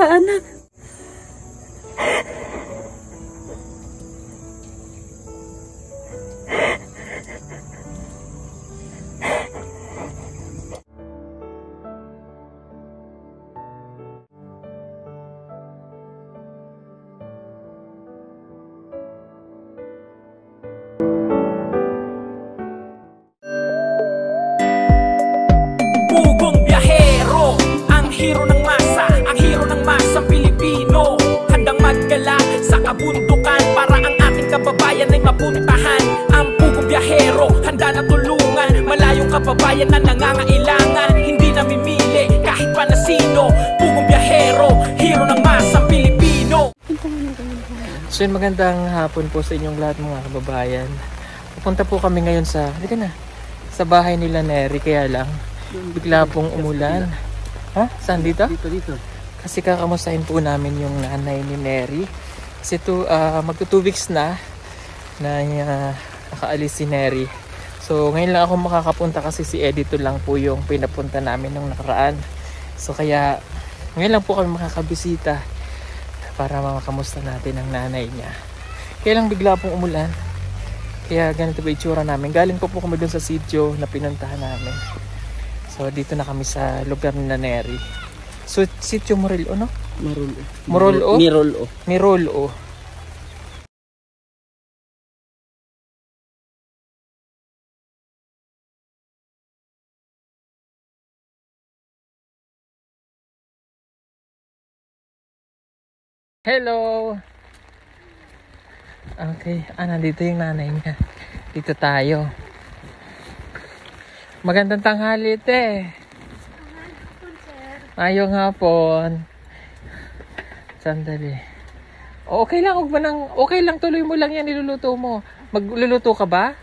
kaanak. Hero ng masa, ang hero ng masang Pilipino, handang maggala sa kabundukan para ang ating kababayan ay mapuntahan. Ang pugong biyahero, handa na tulungan malayong kababayan na nangangailangan. Hindi namimili kahit pa na sino. Pugong biyahero, hero ng masang Pilipino. So yun, magandang hapon po sa inyong lahat mga kababayan. Pupunta po kami ngayon sa bahay nila Neri, kaya lang bigla pong umulan. Ha? Saan dito? Dito. Kasi kakamustahin po namin yung nanay ni Neri. Kasi magto 2 weeks na nakaalis si Neri. So ngayon lang ako makakapunta kasi si Edito lang po yung pinapunta namin nung nakaraan. So kaya ngayon lang po kami makakabisita para makamusta natin ang nanay niya. Kaya lang bigla pong umulan. Kaya ganito ba itsura namin. Galing po kami dun sa sitio na pinuntahan namin. So dito na kami sa lugar ni Neri. So sitio Morilo, no? Morolo. Mirolo. Hello. Okay, nandito yung nanay niya. Dito tayo. Magandang tanghali, te. Ayong hapon. Sandali. Okay lang, okay lang, tuloy mo lang yan, niluluto mo. Magluluto ka ba?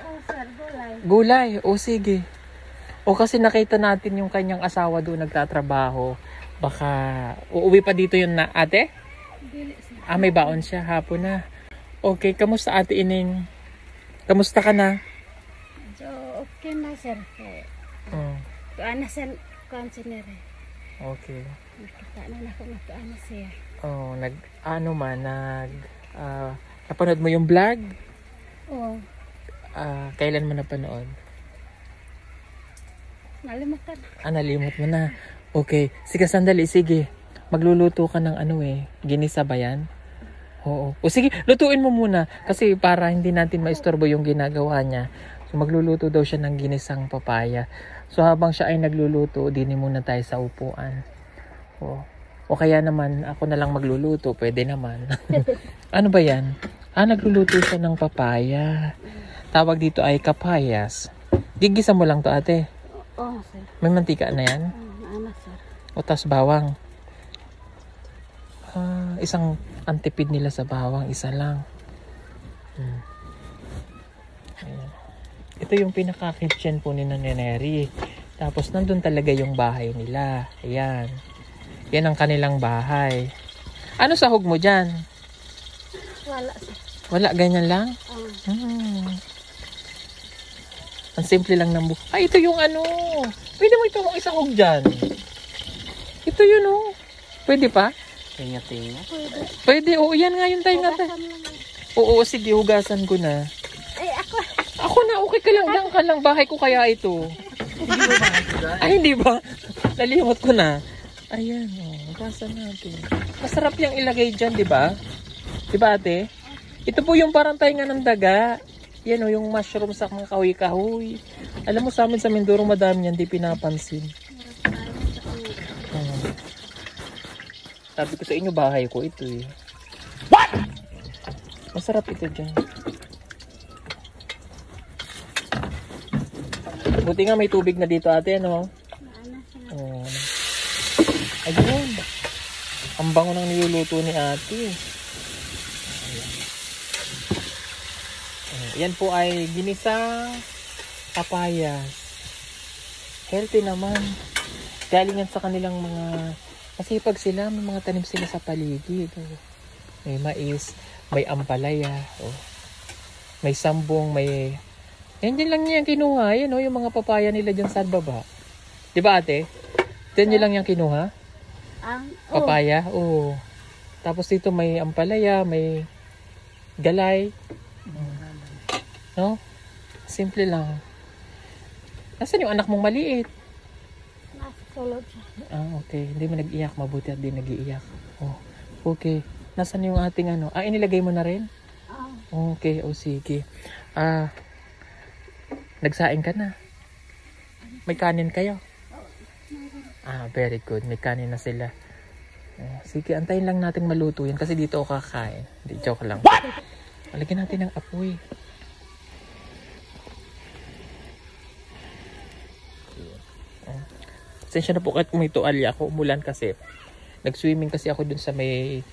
Oh, sir, gulay. Gulay? O sige. O kasi nakita natin yung kanyang asawa doon nagtatrabaho. Baka uuwi pa dito yun na ate? May baon siya, hapon na. Okay, kamusta ate Ining? Kamusta ka na? So, okay na, sir. Tuan na, sir, konsinere. Okay. Nakita na ako na tuan na siya. Napanood mo yung vlog? Oo. Kailan mo napanood? Nalimutan. Nalimot mo na. Okay. Sige, sandali. Sige. Magluluto ka ng ginisa ba yan? Oo. O sige, lutuin mo muna. Kasi para hindi natin maistorbo yung ginagawa niya. So, magluluto daw siya ng ginisang papaya. So, habang siya ay nagluluto, dini muna tayo sa upuan. O kaya naman, ako na lang magluluto. Pwede naman. Ano ba yan? Nagluluto siya ng papaya. Tawag dito ay kapayas. Gigisa mo lang to, ate. Oo, sir. May mantika na yan? Sir. O tas bawang. Isang antipid nila sa bawang, isa lang. Ayan. Ito yung pinaka-kitchen po ni Neri. Tapos nandun talaga yung bahay nila. Ayan. Yan ang kanilang bahay. Ano sahog mo dyan? Wala, sir. Wala, ganyan lang? Ang simple lang ng buhay. Ito yung pwede mo itong isahog dyan. Ito yun Pwede pa? Tinga-tinga. Pwede, oo. Yan nga yung tinga. Oo, sige, hugasan ko na. Ay, Ako na, okay ka lang. Diyan ka lang. Bahay ko kaya ito. Hindi ba? Nalimot ko na. Ayan, hugasan natin. Masarap yung ilagay dyan, di ba? Di ba, ate? Ito po yung parang tinga ng daga. Yan yung mushroom sa mga kahoy-kahoy. Alam mo, sa amin sa Mindoro, madami yan. Di pinapansin. Sabi ko sa inyo, bahay ko ito eh. What? Masarap ito dyan. Buti nga may tubig na dito, ate, ano? Ayun. Ang bango ng niluluto ni ate. Yan po ay ginisang papayas. Healthy naman. Galing yan sa kanilang mga... Kasi pag sila, may mga tanim sila sa paligid. May mais, may ampalaya, may sambong, may... Yan din lang niya kinuha. Yan yung mga papaya nila dyan sa baba. Diba ate? Yan nyo lang yung kinuha? Ang, Papaya? Oo. Tapos dito may ampalaya, may galay. No? Simple lang. Nasaan yung anak mong maliit? nasa sulod siya. Okay. Hindi mo nag-iyak. Mabuti at di nag-iiyak. Oh, okay. Nasaan yung ating ano? Inilagay mo na rin? Okay. Sige. Nagsaing ka na? May kanin kayo? Very good. May kanin na sila. Sige, antayin lang natin maluto yan kasi dito ako kakain. Hindi, joke lang. What? Lagyan natin ng apoy. Pasensya na po kahit may tuwalya ako. Umulan kasi. Nag-swimming kasi ako dun sa may...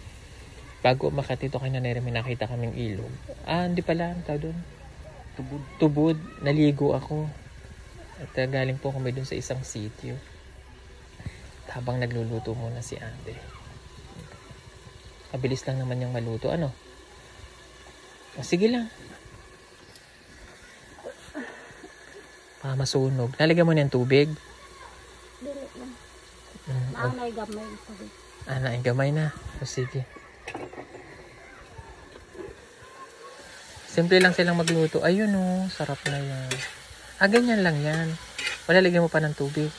Bago umakyat dito kay Nanere, may nakita kaming ilog. Hindi pala. Ang tawag dun. Tubod. Naligo ako. At galing po kami dun sa isang sitio. Habang nagluluto muna si Ate. Mabilis lang naman yung maluto. Ano? Sige lang. Masunog. Lalagyan mo na yung tubig. Dili lang. Naanay gamay ito. Naing gamay na. Sige. Simple lang silang magluto. Ayun sarap na yan. Ganyan lang yan. Wala, lagyan mo pa ng tubig.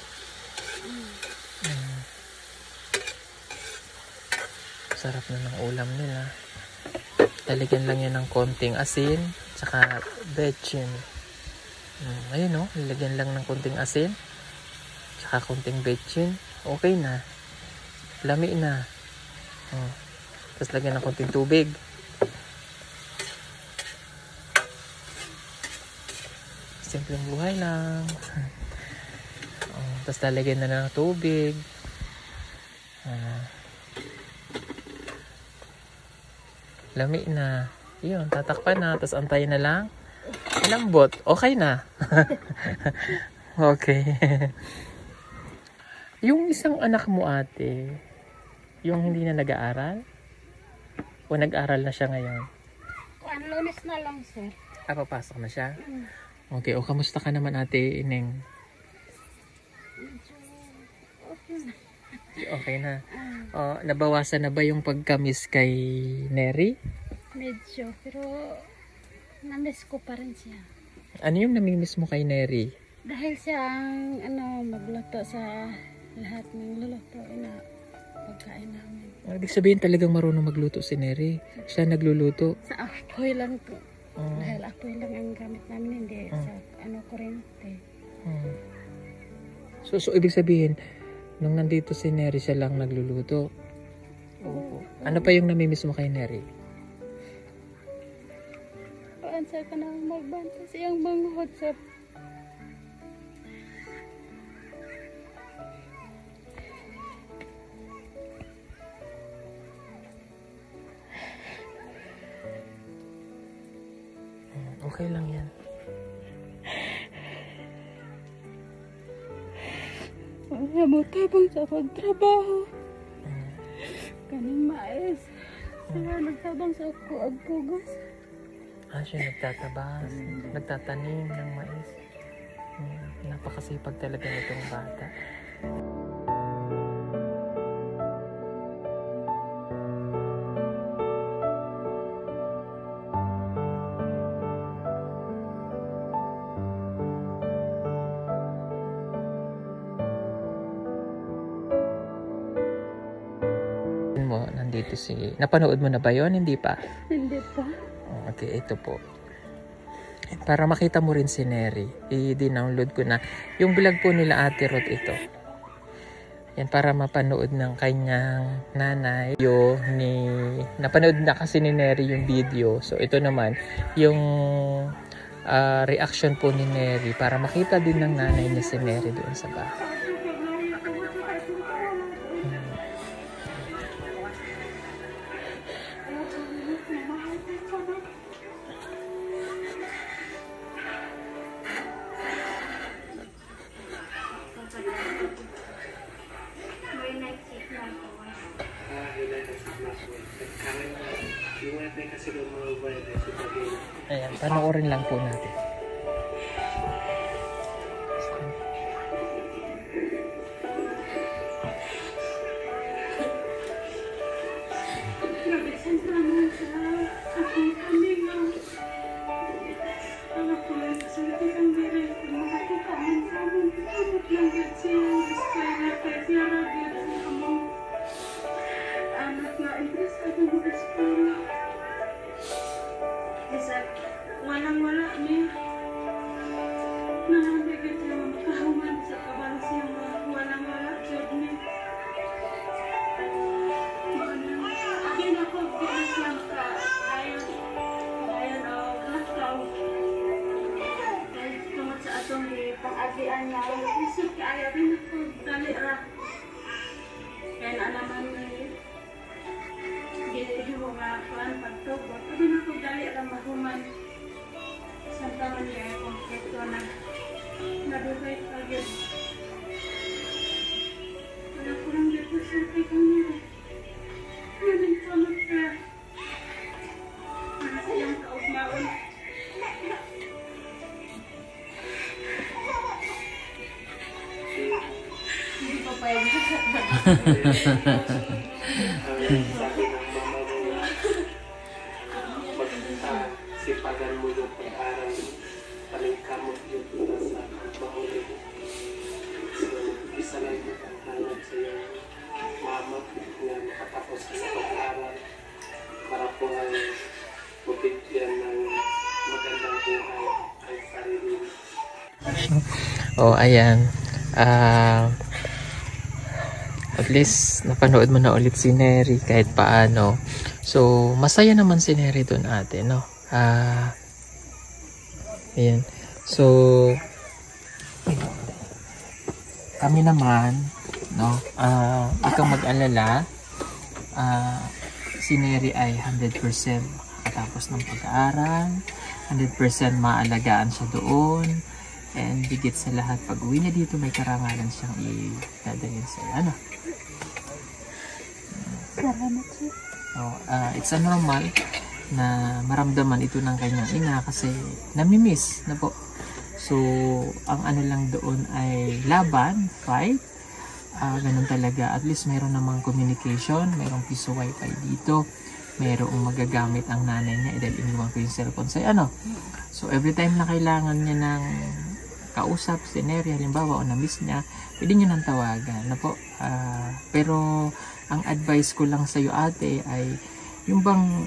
Sarap na ng ulam nila. Lalagyan lang yan ng konting asin tsaka bechin. Ayun lalagyan lang ng konting asin tsaka konting bechin. Okay na. Lami na. Tapos lagyan ng konting tubig. Simpleng buhay lang. Tapos lalagyan na ng tubig. Lami na. Yun, tatakpan na. Tapos antayin na lang. Lambot. Okay na. Okay. Yung isang anak mo, Ate, yung hindi na nag-aaral? O nag-aaral na siya ngayon? Lunes na lang, sir. Papasok na siya? Okay. O, kamusta ka naman, Ate Ineng? Okay na. Nabawasan na ba yung pagkamis kay Neri? Medyo, pero namiss ko pa rin siya. Ano yung namimiss mo kay Neri? Dahil siya ang magluto sa lahat ng luluto na pagkain namin. Ibig sabihin talagang marunong magluto si Neri. Siya nagluluto. Sa apoy lang to. Dahil apoy lang ang gamit namin, hindi sa kurente. So ibig sabihin, nung nandito si Neri, siya lang nagluluto. Ano pa yung namimiss mo kay Neri? Paansa ka na magbanta siyang banghod sa... Okay lang yan. Mamutabang sa pagtrabaho. Kaning mais. Sila nagtabang sa ako ang pugos. Siya nagtatabas, nagtatanim ng mais. Napakasipag talaga nitong bata. Nandito napanood mo na ba yun? Hindi pa? Hindi pa. Okay, ito po. Para makita mo rin si Neri, i-download ko na yung vlog po nila Ate Ruth ito. Yan, para mapanood ng kanyang nanay. Napanood na kasi ni Neri yung video. So ito naman, yung reaction po ni Neri para makita din ng nanay niya si Neri doon sa bahay. Ayan, panoorin lang po natin. bisag walang-wala niya. Nangabigit yung makahuman sa kabalo siya walang-wala jud niya. Again ako, bilis lang ka. Ayon o, nakaw. Tungod sa atong pang-agian niya. Isip ka ayaw din ako, dali ra. Kaya na naman gili mo nga kuhan pagtubo. Pwede na ko dali ra mahuman. Santa man niya kung ito na nadugay pa yun. Wala ko lang dito sa tigong niya. Ngayon ko na ka. Para sa iyong kaugmaon. Hindi pa pa yun. Sipagan mo yung pag-aral, palingkamot yung punta sa mahuli. So, isa lang yung paghanap sa iyong mama na makatapos ka sa pag-aral para po ay mabigyan ng magandang buhay ay sarili. Oh, ayan. At least napanood mo na ulit si Neri kahit paano. So, masaya naman si Neri doon ate, no? Ayan. So, kami naman, no? Huwag kang mag-alala. Si Neri ay 100% makatapos ng pag-aaral. 100% maalagaan siya doon. And bigit sa lahat, pag uwi niya dito, may karangalan siyang i-dadalhin sa'yo. Ano? Salamat siya. It's a normal na maramdaman ito ng kanyang ina kasi namimiss na po. So, ang ano lang doon ay laban, fight. Ganun talaga. At least mayroon namang communication, mayroong piso wifi dito. Mayroong magagamit ang nanay niya dahil iniwan ko yung cellphone sa'yo. Ano? So, every time na kailangan niya ng kausap si Neri, halimbawa, o na-miss niya, pwede niyo nang tawagan. Na po. Pero, ang advice ko lang sa'yo ate ay yung bang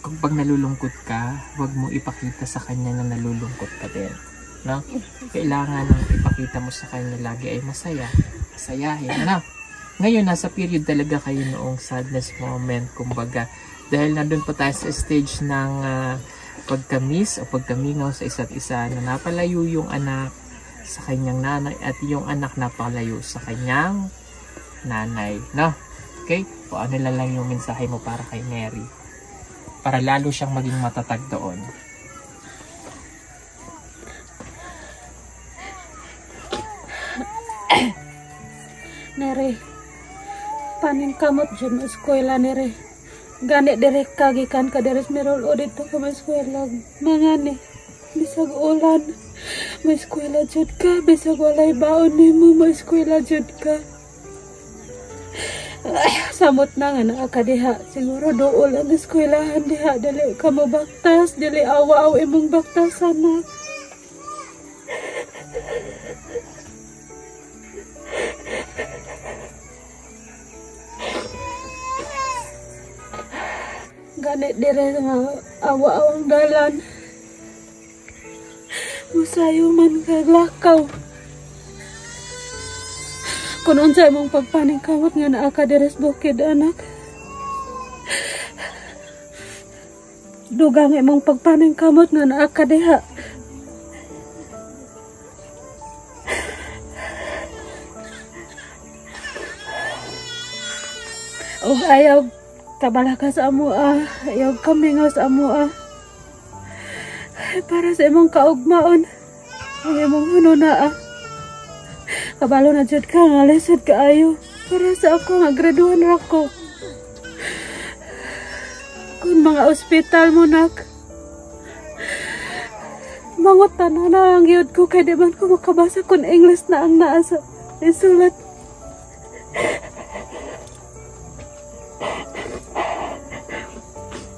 pag nalulungkot ka, huwag mo ipakita sa kanya na nalulungkot ka din. No? Kailangan ng ipakita mo sa kanya lagi ay masaya. Masayahin. No? Ngayon, nasa period talaga kayo noong sadness moment, kumbaga. Dahil nandun pa tayo sa stage ng pagkamiss o pagkamingaw sa isa't isa na napalayo yung anak sa kanyang nanay at yung anak napalayo sa kanyang nanay. No? Okay? O ano lang yung mensahe mo para kay Neri? Para lalo siyang maging matatag doon. Neri, paning kamot dyan eskwela Neri. Gani direk kagikan ka deres merol o dito ka may eskwela. Mga ni, bisag ulan. May eskwela dyan ka, bisag walay baon ni mo, may eskwela dyan ka. Samot na nga na ka diha. Siguro dool ang eskwelahan diha. Dili ka mabaktas, dili awa-aw imong baktasan na. Ganit dire nga awa-aw ang dalan. Musayo man kaglakaw. Kung unsay mong pagpaning kamot nga naa ka deres bukid anak. Dugang imong pagpaning kamot nga naa ka diha. Og ayaw kabalaka sa amoa, ayaw kamingaw sa amoa. Para sa imong kaugmaon, ang imong hununaa. Kabalo na jud ka nga lesod kaayo para sa ako nga graduan ra ko. Kung mga ospital mo nak, mangutan na ang yun ko kay di man ko makabasa kung English na ang naa sa isulat.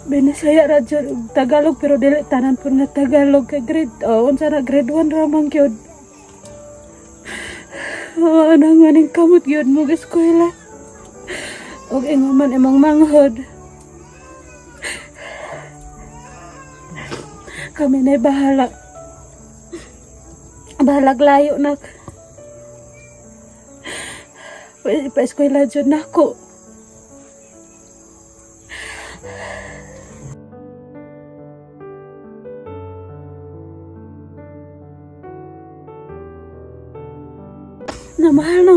Binisaya ra jud og Tagalog pero dili tanan pud nga Tagalog kay grade unsa na grade 1 ra man gyud. Anang maning kamot gyud mo eskwela. Og ingon man imong manghod. Kami na bahala. Bahalag layo nak. Pwede pa eskwela dyan ako. Na mahal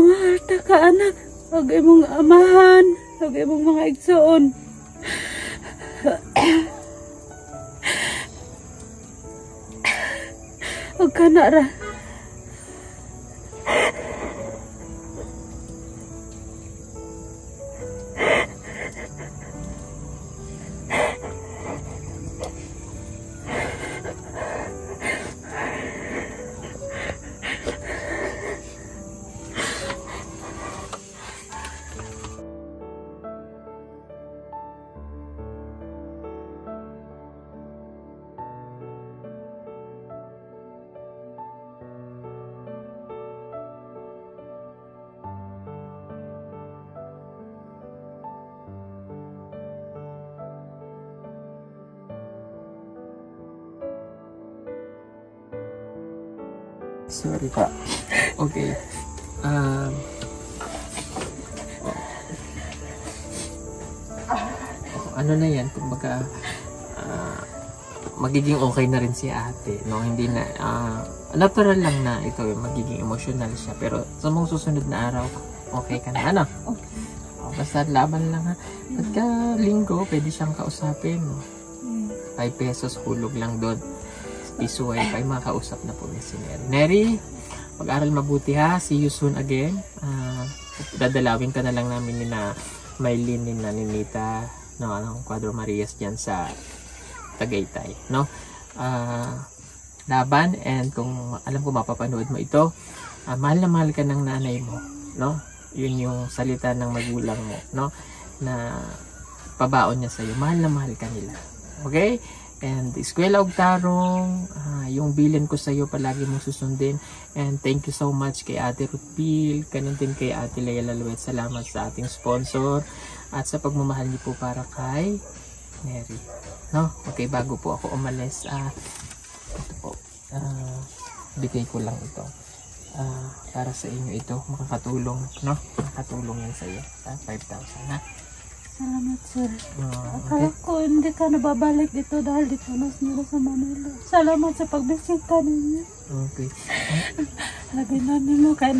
ta ka anak. Huwag imong amahan. Huwag imong mga igsoon. Huwag ka na ra. Sorry pa. Okay. Ano na yan, kumbaga magiging okay na rin si ate, no? Hindi na natural lang na ito magiging emotional siya, pero sa mga susunod na araw okay ka na, ano? Basta laban lang ha. Pagka linggo pwede siyang kausapin, no? 5 pesos hulog lang doon. Piso wifi, makausap na po ni si Neri. Neri, mag-aral mabuti ha. See you soon again. Dadalawin ka na lang namin ni na Maylin, ni na Ninita, no, Cuadro Marias dyan sa Tagaytay, no? Laban, and kung alam ko mapapanood mo ito, mahal na mahal ka ng nanay mo, no? Yun yung salita ng magulang mo, no? Na pabaon niya sa'yo. Mahal na mahal ka nila. Okay? And Eskwela og Tarong, yung bilin ko sa iyo palagi mong susundin. And thank you so much kay Ate Ruth Bill, ganun din kay Ate Lea Laluet. Salamat sa ating sponsor at sa pagmamahal niyo po para kay Mary. No? Okay, bago po ako umalis, ito po, bigay ko lang ito. Para sa inyo ito, makakatulong, no? Makakatulong yan sa iyo, 5,000 na. Salamat, sir. Okay. Akala ko hindi ka nababalik dito dahil dito na nila sa Manila. Salamat sa pagbisita ninyo. Okay. Sabi namin mo kaya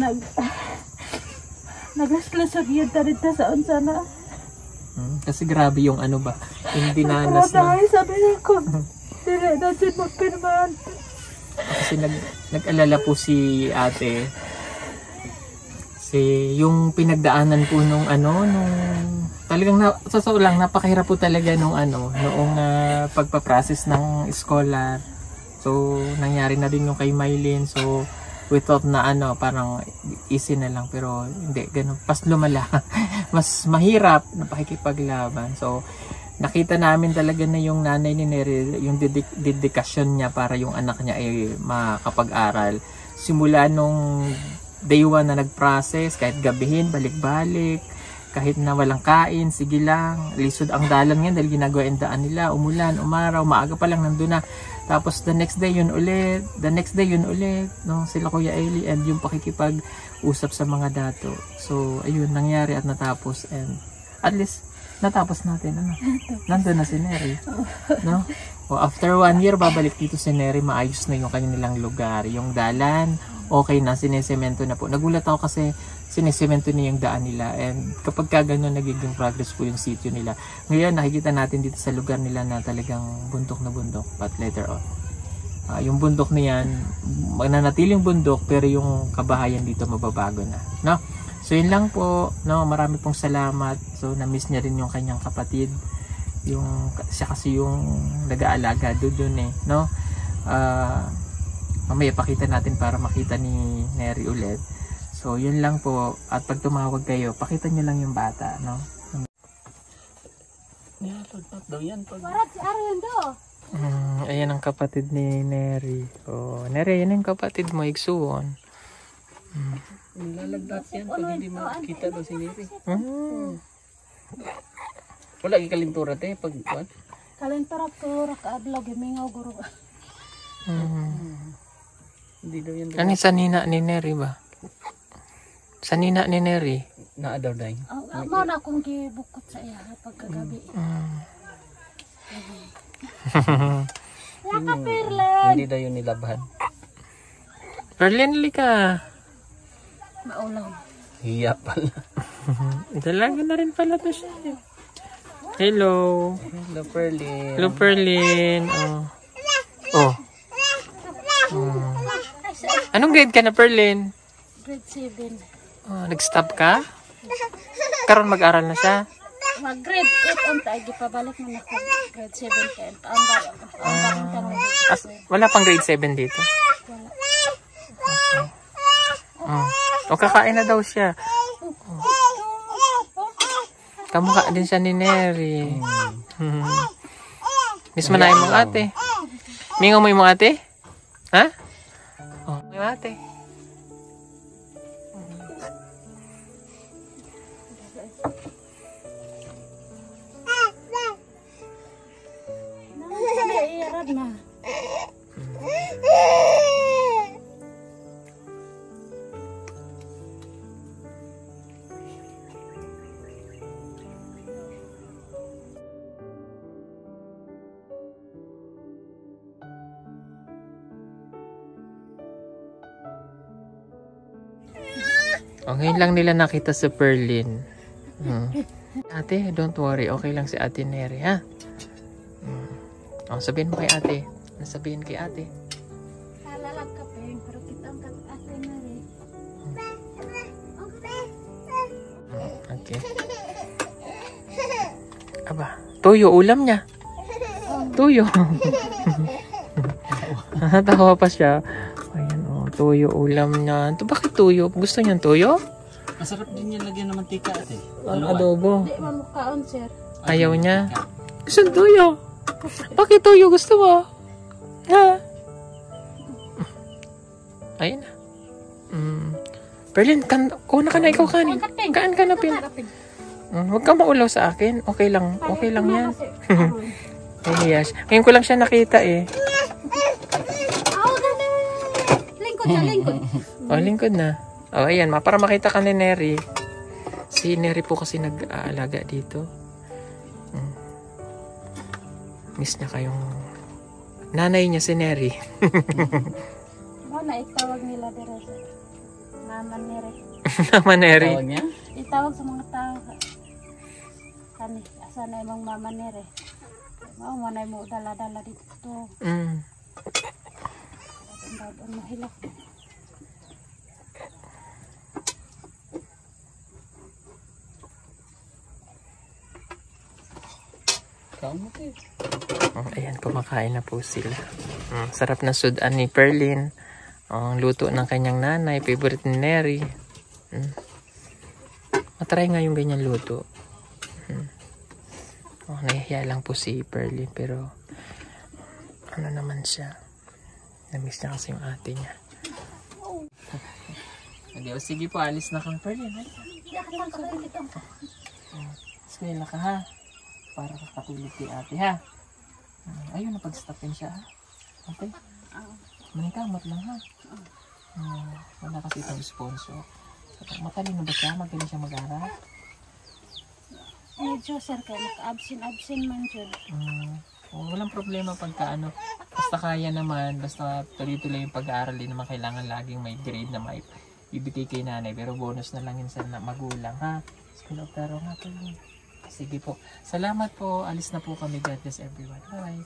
naglaslasag yun ta rin sa unsana. Kasi grabe yung ano ba, yung dinanas na. Sabi ko, dili natin magpirmahan. Kasi nag-alala po si ate. Yung pinagdaanan po nung talagang sa totoo lang napakahirap po talaga noong pagpa-process ng scholar. So nangyari na din yung kay Maylin. So we thought na parang easy na lang, pero hindi ganun. Pas lumala. Mas mahirap na pakikipaglaban. So nakita namin talaga na yung nanay ni Neri, yung dedikasyon niya para yung anak niya ay makapag-aral. Simula nung day 1 na nag-process, kahit gabihin, balik-balik, kahit na walang kain, sige lang, lisod ang dalan ngayon dahil ginagawa yung daan nila, umulan, umaraw, maaga pa lang nandun na. Tapos the next day yun ulit, no? Sila Kuya Eli, and yung pakikipag-usap sa mga dato. So ayun, nangyari at natapos, and at least natapos natin, nandun na si Neri, no? O after 1 year, babalik dito si Neri, maayos na yung kanilang lugar, yung dalan, okay na, sinesemento na po. Nagulat ako kasi sinesemento na yung daan nila, and kapag ka gano'n, nagiging progress po yung sitio nila. Ngayon, nakikita natin dito sa lugar nila na talagang bundok na bundok, but later on. Yung bundok na yan, mananatiling bundok, pero yung kabahayan dito mababago na, no? So yun lang po, no? Marami pong salamat. So na-miss niya rin yung kanyang kapatid. Siya kasi yung nag-aalaga doon no? Mamaya pakita natin para makita ni Neri ulit. So yun lang po, at pag tumawag kayo, pakita nyo lang yung bata, no? Pagpat daw yan. Ayan ang kapatid ni Neri. Neri, yan yung kapatid mo, Igsuon. Nilalagdat yan pag hindi makikita daw si Neri. Wala ikalintura pag Kalentara ko rakaadlaw gimingaw guro. Hindi daw yan. Ano sa nina ni Neri ba? Sa nina ni Neri? Naa daw day. Mao na akong gibukot sa iya pagkagabi. Laka Perlen. Hindi daw yun nilabhan. Perlin, lika. Maulam. Hiya pala. Dalaga na rin pala to siya. Hello. Hello, Perlin. Hello, Perlin. Oh. Anong grade ka na, Perlin? Grade 7. Nag-stop ka? Karon mag-aral na siya? Mag-grade 8 unta ay gipabalik na ako. Grade 7 kaya taon ba? Wala pang grade 7 dito. O kakain na daw siya. Kamukha din siya ni Neri. Miss mo na yung mga ate. Mingaw mo yung mga ate? Ha? Oh, yung ate. Irad na. Ngayon lang nila nakita si Perlin. Ate, don't worry. Okay lang si Ate Neri, ha? Sabihin mo kay ate. Sabihin kay ate. Kalalag ka pa pero kita ang ate na rin. Okay. Aba, tuyo ulam niya. Tuyo. Tawa pa siya. Ayan, tuyo ulam niya. Bakit tuyo? Gusto niyan tuyo? Masarap din yan lagyan ng mantika ate. Adobo. Di mamukhaon sir. Ayaw niya. Gusto ng tuyo. Bakit tuyo gusto mo? Ha? Ayun na. Perlin, kuna ka na ikaw kanin. Kaan ka na, Pin. Huwag ka maulaw sa akin. Okay lang. Okay lang yan. Yes. Ngayon ko lang siya nakita eh. Lingkod siya, lingkod. Lingkod na. Ayan. Para makita ka ni Neri. Si Neri po kasi nag-aalaga dito. Miss niya kayong nanay niya si Neri. Na itawag nila dire sa Mama Neri. Mama Neri. Tawag niya? Itawag sa mga tao. Kani, asa na imong Mama Neri. Mao manay mo dala-dala dito. Ang mahilak. Ayan, kumakain na po sila. Sarap na sudan ni Perlin. Ang luto ng kanyang nanay. Favorite ni Neri. Matry nga yung ganyan luto. Nahihiya lang po si Perlin. Pero ano naman siya. Namiss niya kasi yung ate niya. Sige po, alis na kang Perlin. Eskwela ka ha. Para kakatulog kay ate ha. Ayun, napag-stopin siya ha. Okay? Manikamot lang ha. Wala kasi itong sponsor. Matalino ba siya? Magaling siya mag-aral? Medyo sir, kaya naka-absent man dyan. Walang problema pagka ano. Basta kaya naman, basta tuloy-tuloy yung pag-aaral, din naman kailangan laging may grade na may ibigay kay nanay. Pero bonus na lang yun sa magulang ha. School of Taro nga po yun. Sige po. Salamat po. Alis na po kami. God bless everyone. Bye.